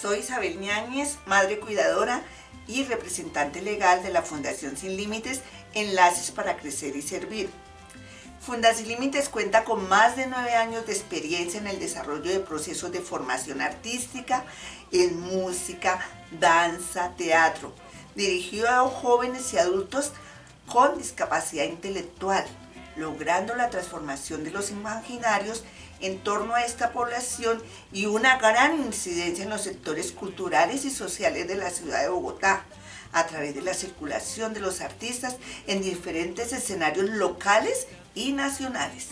Soy Isabel Ñáñez, madre cuidadora y representante legal de la Fundación Sin Límites, Enlaces para Crecer y Servir. Fundación Sin Límites cuenta con más de 9 años de experiencia en el desarrollo de procesos de formación artística en música, danza, teatro, dirigido a jóvenes y adultos con discapacidad intelectual, logrando la transformación de los imaginarios en torno a esta población y una gran incidencia en los sectores culturales y sociales de la ciudad de Bogotá, a través de la circulación de los artistas en diferentes escenarios locales y nacionales.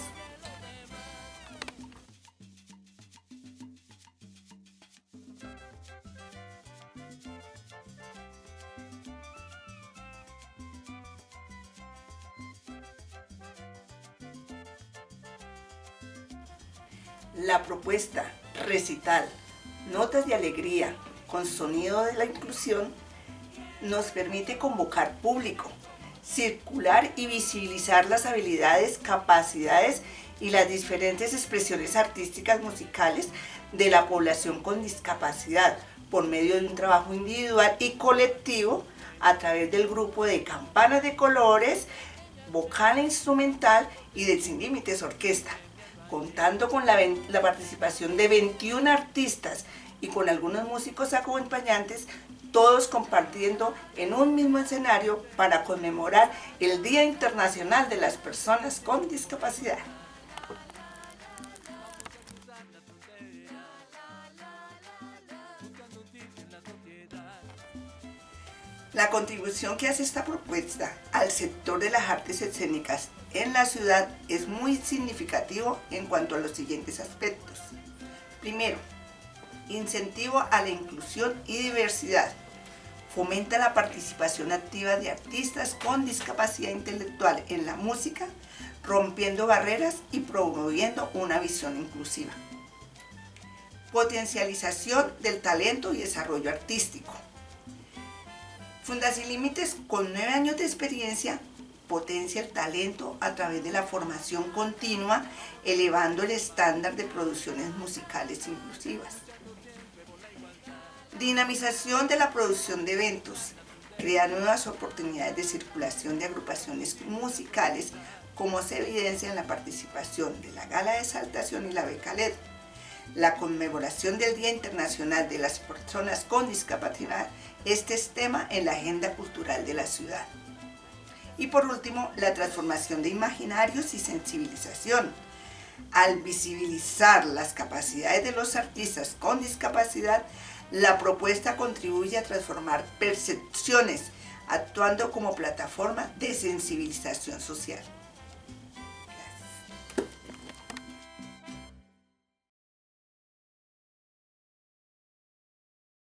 La propuesta recital Notas de Alegría con sonido de la inclusión nos permite convocar público, circular y visibilizar las habilidades, capacidades y las diferentes expresiones artísticas musicales de la población con discapacidad por medio de un trabajo individual y colectivo a través del grupo de Campanas de Colores, vocal e instrumental y de Sin Límites Orquesta, contando con la participación de 21 artistas y con algunos músicos acompañantes, todos compartiendo en un mismo escenario para conmemorar el Día Internacional de las Personas con Discapacidad. La contribución que hace esta propuesta al sector de las artes escénicas en la ciudad es muy significativo en cuanto a los siguientes aspectos. Primero, incentivo a la inclusión y diversidad. Fomenta la participación activa de artistas con discapacidad intelectual en la música, rompiendo barreras y promoviendo una visión inclusiva. Potencialización del talento y desarrollo artístico. Fundación Sin Límites, con 9 años de experiencia, potencia el talento a través de la formación continua, elevando el estándar de producciones musicales inclusivas. Dinamización de la producción de eventos. Crea nuevas oportunidades de circulación de agrupaciones musicales, como se evidencia en la participación de la Gala de Exaltación y la Beca LED. La conmemoración del Día Internacional de las Personas con Discapacidad. Este es tema en la agenda cultural de la ciudad. Y por último, la transformación de imaginarios y sensibilización. Al visibilizar las capacidades de los artistas con discapacidad, la propuesta contribuye a transformar percepciones, actuando como plataforma de sensibilización social.